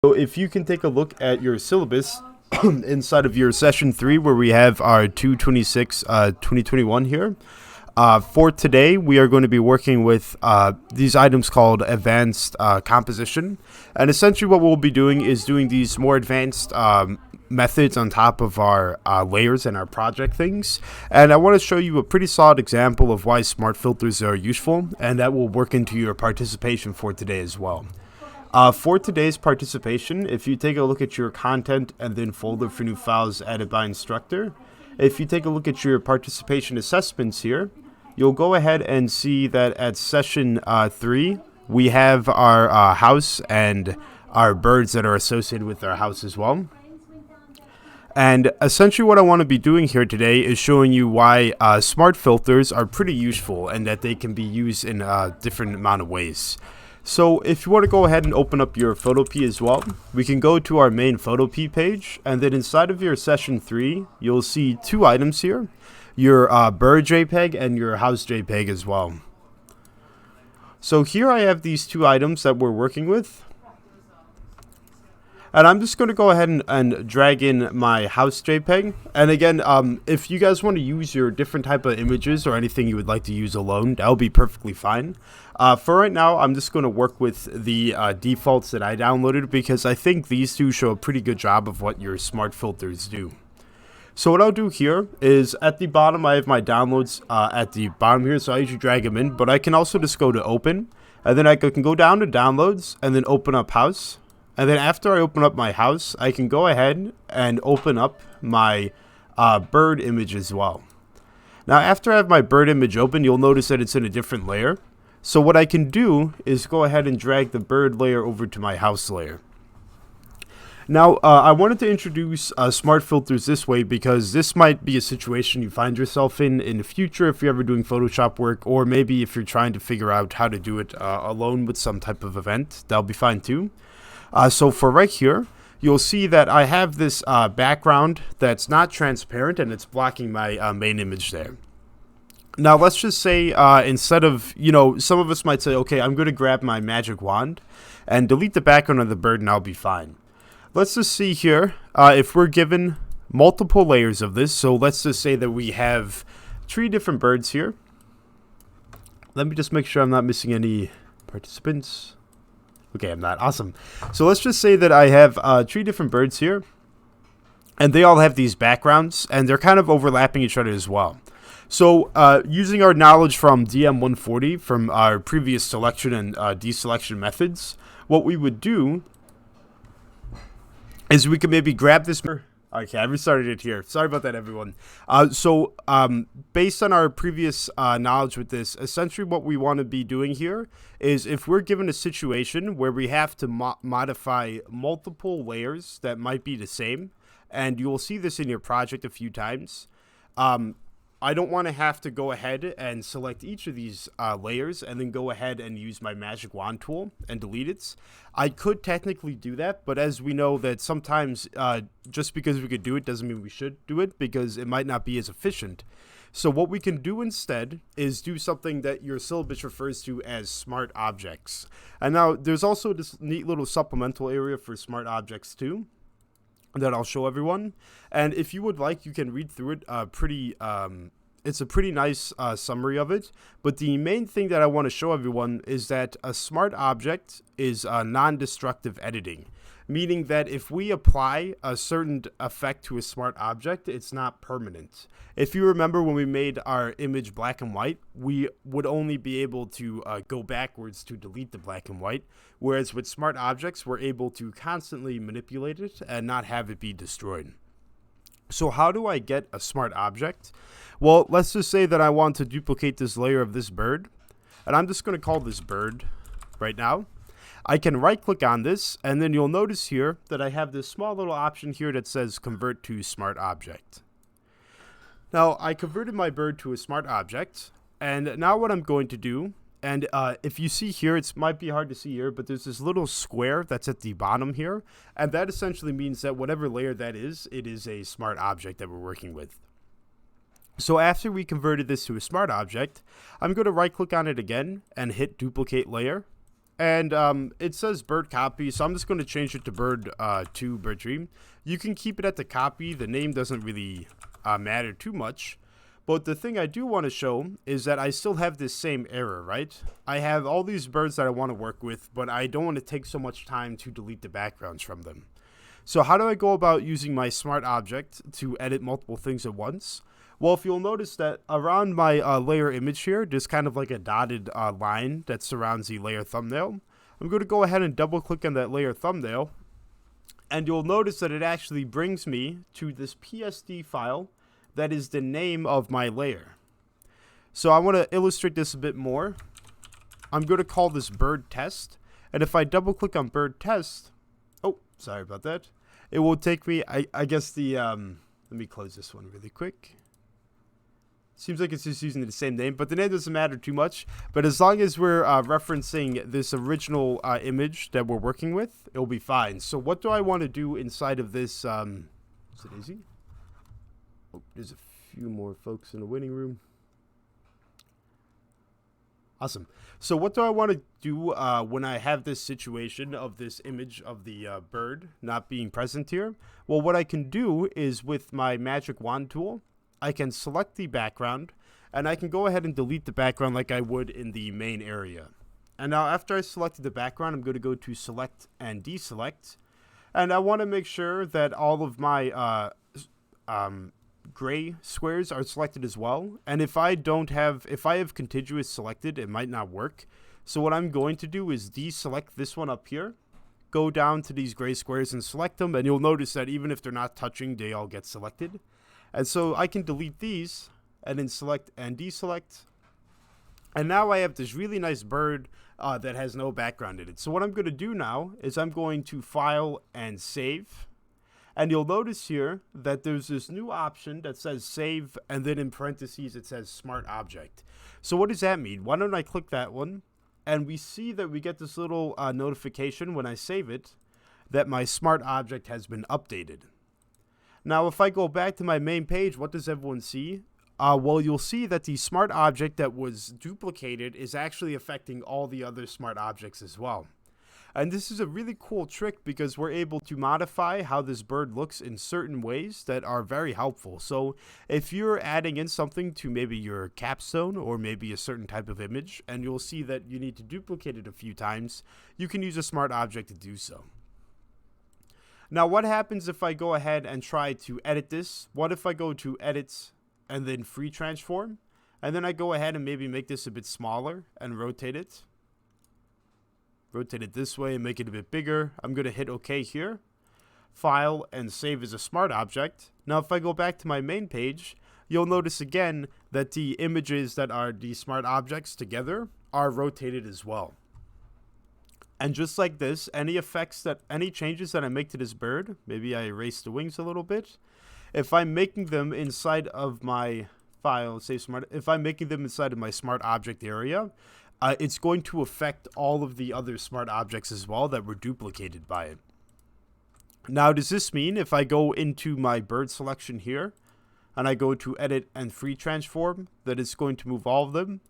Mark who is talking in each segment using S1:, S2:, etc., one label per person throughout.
S1: So if you can take a look at your syllabus inside of your session 3 where we have our 226 2021 here. For today, we are going to be working with these items called advanced composition. And essentially what we'll be doing is doing these more advanced methods on top of our layers and our project things. And I want to show you a pretty solid example of why smart filters are useful, and that will work into your participation for today as well. For today's participation, if you take a look at your content and then folder for new files added by instructor, if you take a look at your participation assessments here, you'll go ahead and see that at session 3, we have our house and our birds that are associated with our house as well. And essentially what I want to be doing here today is showing you why smart filters are pretty useful and that they can be used in a different amount of ways. So if you want to go ahead and open up your Photopea as well, we can go to our main Photopea page, and then inside of your session 3, you'll see two items here, your bird JPEG and your house JPEG as well. So here I have these two items that we're working with. And I'm just going to go ahead and drag in my house JPEG. And again, if you guys want to use your different type of images or anything you would like to use alone, that'll be perfectly fine. For right now, I'm just going to work with the defaults that I downloaded because I think these two show a pretty good job of what your smart filters do. So what I'll do here is at the bottom, I have my downloads at the bottom here. So I usually drag them in, but I can also just go to open. And then I can go down to downloads and then open up house. And then after I open up my house, I can go ahead and open up my bird image as well. Now, after I have my bird image open, you'll notice that it's in a different layer. So what I can do is go ahead and drag the bird layer over to my house layer. Now, I wanted to introduce smart filters this way because this might be a situation you find yourself in the future if you're ever doing Photoshop work, or maybe if you're trying to figure out how to do it alone with some type of event. That'll be fine too. So for right here, you'll see that I have this background that's not transparent and it's blocking my main image there. Now, let's just say instead of, some of us might say, okay, I'm going to grab my magic wand and delete the background of the bird and I'll be fine. Let's just see here if we're given multiple layers of this. So let's just say that we have 3 different birds here. Let me just make sure I'm not missing any participants. Okay, I'm not. Awesome. So let's just say that I have 3 different birds here, and they all have these backgrounds, and they're kind of overlapping each other as well. So using our knowledge from DM140, from our previous selection and deselection methods, what we would do is we could maybe grab this. Okay, I restarted it here. Sorry about that, everyone. So based on our previous knowledge with this, essentially what we want to be doing here is if we're given a situation where we have to modify multiple layers that might be the same, and you will see this in your project a few times, I don't want to have to go ahead and select each of these layers and then go ahead and use my magic wand tool and delete it. I could technically do that, but as we know that sometimes just because we could do it doesn't mean we should do it because it might not be as efficient. So what we can do instead is do something that your syllabus refers to as smart objects. And now there's also this neat little supplemental area for smart objects too that I'll show everyone. And if you would like, you can read through it it's a pretty nice summary of it. But the main thing that I want to show everyone is that a smart object is non-destructive editing, meaning that if we apply a certain effect to a smart object, it's not permanent. If you remember when we made our image black and white, we would only be able to go backwards to delete the black and white, whereas with smart objects, we're able to constantly manipulate it and not have it be destroyed. So how do I get a smart object? Well, let's just say that I want to duplicate this layer of this bird, and I'm just going to call this bird right now. I can right click on this, and then you'll notice here that I have this small little option here that says convert to smart object. Now I converted my bird to a smart object, and now what I'm going to do, and if you see here, it might be hard to see here, but there's this little square that's at the bottom here, and that essentially means that whatever layer that is, it is a smart object that we're working with. So after we converted this to a smart object, I'm going to right click on it again and hit duplicate layer. And it says bird copy, so I'm just going to change it to bird to bird dream. You can keep it at the copy. The name doesn't really matter too much. But the thing I do want to show is that I still have this same error, right? I have all these birds that I want to work with, but I don't want to take so much time to delete the backgrounds from them. So how do I go about using my smart object to edit multiple things at once? Well, if you'll notice that around my layer image here, there's kind of like a dotted line that surrounds the layer thumbnail. I'm going to go ahead and double click on that layer thumbnail, and you'll notice that it actually brings me to this PSD file that is the name of my layer. So I want to illustrate this a bit more. I'm going to call this bird test, and if I double click on bird test, oh, sorry about that, it will take me, I guess let me close this one really quick. Seems like it's just using the same name, but the name doesn't matter too much. But as long as we're referencing this original image that we're working with, it'll be fine. So what do I want to do inside of this? Is it easy? Oh, there's a few more folks in the waiting room. Awesome. So what do I want to do when I have this situation of this image of the bird not being present here? Well, what I can do is with my magic wand tool, I can select the background, and I can go ahead and delete the background like I would in the main area. And now after I selected the background, I'm going to go to select and deselect. And I want to make sure that all of my gray squares are selected as well. And if I have contiguous selected, it might not work. So what I'm going to do is deselect this one up here, go down to these gray squares and select them. And you'll notice that even if they're not touching, they all get selected. And so I can delete these and then select and deselect. And now I have this really nice bird that has no background in it. So what I'm going to do now is I'm going to file and save. And you'll notice here that there's this new option that says save, and then in parentheses it says smart object. So what does that mean? Why don't I click that one? And we see that we get this little notification when I save it that my smart object has been updated. Now, if I go back to my main page, what does everyone see? Well, you'll see that the smart object that was duplicated is actually affecting all the other smart objects as well. And this is a really cool trick because we're able to modify how this bird looks in certain ways that are very helpful. So if you're adding in something to maybe your capstone or maybe a certain type of image, and you'll see that you need to duplicate it a few times, you can use a smart object to do so. Now, what happens if I go ahead and try to edit this? What if I go to edit and then free transform? And then I go ahead and maybe make this a bit smaller and rotate it. Rotate it this way and make it a bit bigger. I'm going to hit OK here. File and save as a smart object. Now, if I go back to my main page, you'll notice again that the images that are the smart objects together are rotated as well. And just like this, any changes that I make to this bird, maybe I erase the wings a little bit. If I'm making them inside of my file, if I'm making them inside of my smart object area, it's going to affect all of the other smart objects as well that were duplicated by it. Now, does this mean if I go into my bird selection here and I go to edit and free transform, that it's going to move all of them?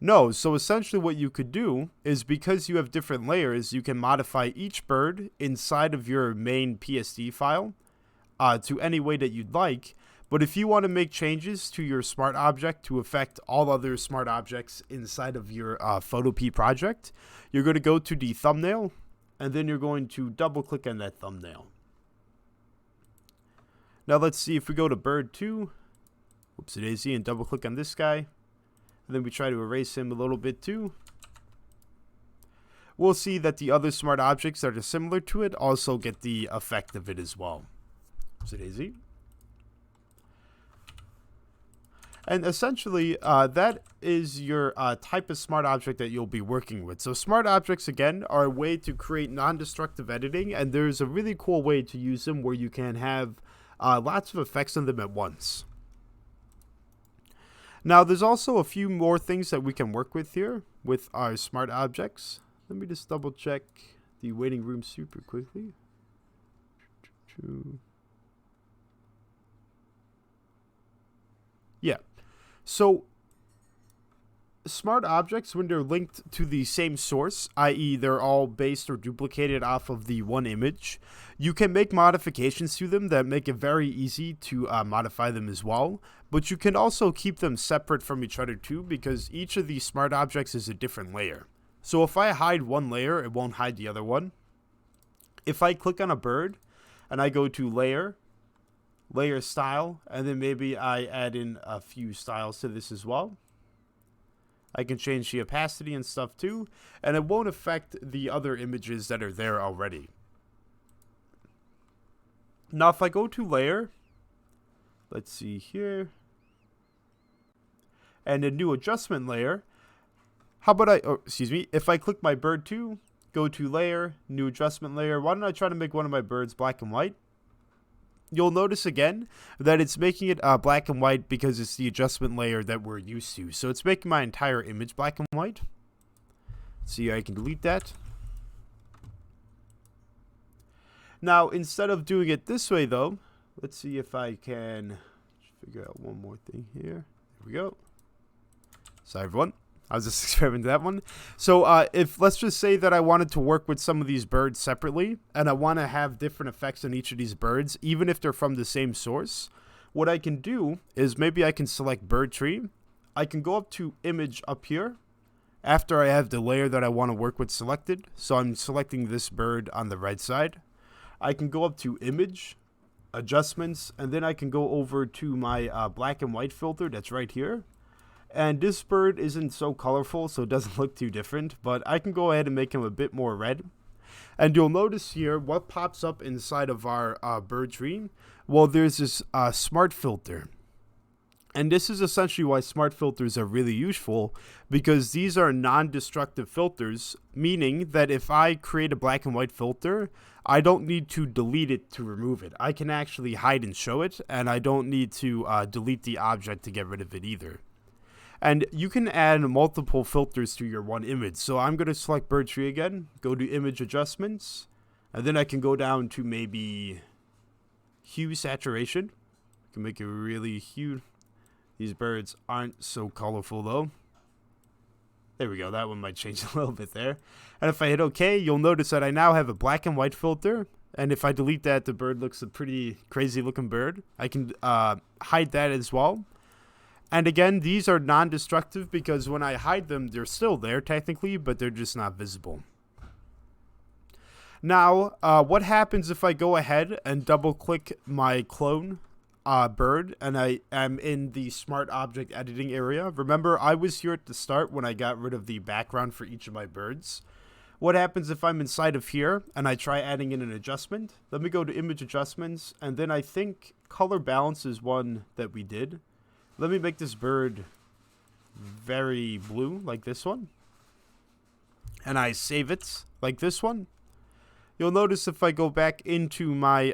S1: No, so essentially what you could do is because you have different layers, you can modify each bird inside of your main PSD file to any way that you'd like. But if you want to make changes to your smart object to affect all other smart objects inside of your PhotoP project, you're going to go to the thumbnail, and then you're going to double click on that thumbnail. Now let's see if we go to bird 2, whoopsie daisy, and double click on this guy. And then we try to erase him a little bit too. We'll see that the other smart objects that are similar to it also get the effect of it as well. Is it easy? And essentially, that is your type of smart object that you'll be working with. So smart objects, again, are a way to create non-destructive editing. And there's a really cool way to use them where you can have lots of effects on them at once. Now, there's also a few more things that we can work with here with our smart objects. Let me just double check the waiting room super quickly. Yeah. So smart objects, when they're linked to the same source, i.e. they're all based or duplicated off of the one image, you can make modifications to them that make it very easy to modify them as well. But you can also keep them separate from each other too, because each of these smart objects is a different layer. So if I hide one layer, it won't hide the other one. If I click on a bird and I go to layer style, and then maybe I add in a few styles to this as well, I can change the opacity and stuff too, and it won't affect the other images that are there already. Now if I go to layer, let's see here, and a new adjustment layer, how about if I click my bird too, go to layer, new adjustment layer, why don't I try to make one of my birds black and white? You'll notice again that it's making it black and white because it's the adjustment layer that we're used to. So it's making my entire image black and white. See, I can delete that. Now, instead of doing it this way though, let's see if I can figure out one more thing here. There we go. Sorry everyone, I was just experimenting with that one. So if let's just say that I wanted to work with some of these birds separately, and I want to have different effects on each of these birds, even if they're from the same source, what I can do is maybe I can select bird tree. I can go up to image up here after I have the layer that I want to work with selected. So I'm selecting this bird on the right side. I can go up to image, adjustments, and then I can go over to my black and white filter that's right here. And this bird isn't so colorful, so it doesn't look too different, but I can go ahead and make him a bit more red. And you'll notice here what pops up inside of our bird tree. Well, there's this smart filter. And this is essentially why smart filters are really useful, because these are non-destructive filters, meaning that if I create a black and white filter, I don't need to delete it to remove it. I can actually hide and show it, and I don't need to delete the object to get rid of it either. And you can add multiple filters to your one image. So I'm going to select bird tree again, go to image adjustments, and then I can go down to maybe hue saturation. I can make it really hue. These birds aren't so colorful though. There we go, that one might change a little bit there. And if I hit OK, you'll notice that I now have a black and white filter. And if I delete that, the bird looks a pretty crazy looking bird. I can hide that as well. And again, these are non-destructive because when I hide them, they're still there technically, but they're just not visible. Now, what happens if I go ahead and double-click my clone bird and I am in the Smart Object Editing area? Remember, I was here at the start when I got rid of the background for each of my birds. What happens if I'm inside of here and I try adding in an adjustment? Let me go to Image Adjustments, and then I think Color Balance is one that we did. Let me make this bird very blue, like this one. And I save it, like this one. You'll notice if I go back into my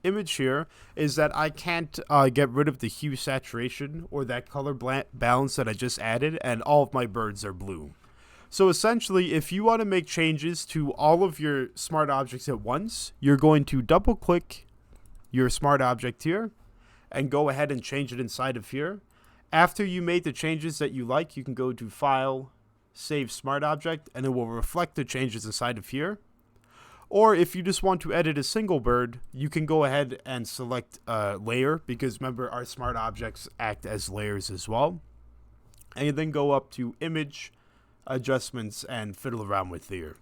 S1: image here, is that I can't get rid of the hue saturation or that color balance that I just added, and all of my birds are blue. So essentially, if you want to make changes to all of your smart objects at once, you're going to double click your smart object here, and go ahead and change it inside of here. After you made the changes that you like, you can go to File, Save Smart Object, and it will reflect the changes inside of here. Or if you just want to edit a single bird, you can go ahead and select Layer, because remember, our smart objects act as layers as well. And then go up to Image, Adjustments, and fiddle around with here.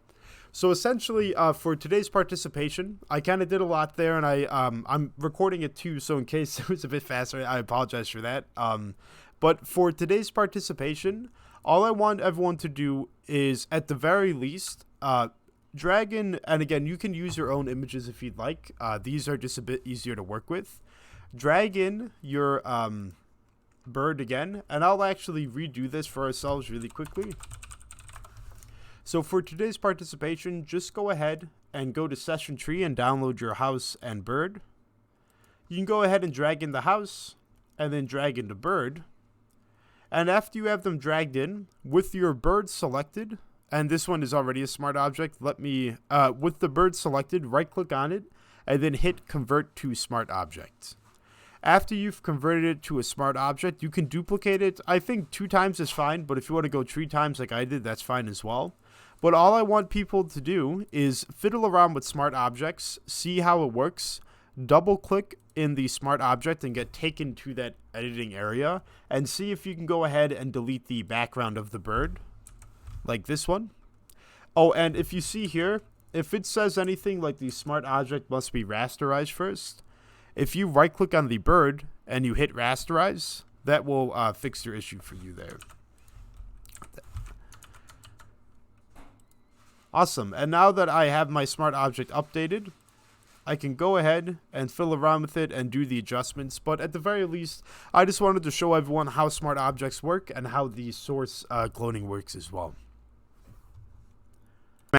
S1: So essentially, for today's participation, I kind of did a lot there, and I'm recording it too, so in case it was a bit faster, I apologize for that. But for today's participation, all I want everyone to do is, at the very least, drag in, and again, you can use your own images if you'd like. These are just a bit easier to work with. Drag in your bird again, and I'll actually redo this for ourselves really quickly. So for today's participation, just go ahead and go to Session Tree and download your house and bird. You can go ahead and drag in the house and then drag in the bird. And after you have them dragged in, with your bird selected, and this one is already a smart object, with the bird selected, right click on it and then hit Convert to Smart Object. After you've converted it to a smart object, you can duplicate it. I think 2 times is fine, but if you want to go 3 times like I did, that's fine as well. But all I want people to do is fiddle around with smart objects, see how it works, double click in the smart object and get taken to that editing area, and see if you can go ahead and delete the background of the bird, like this one. Oh, and if you see here, if it says anything like the smart object must be rasterized first, if you right click on the bird and you hit rasterize, that will fix your issue for you there. Awesome. And now that I have my smart object updated, I can go ahead and fiddle around with it and do the adjustments. But at the very least, I just wanted to show everyone how smart objects work and how the source cloning works as well.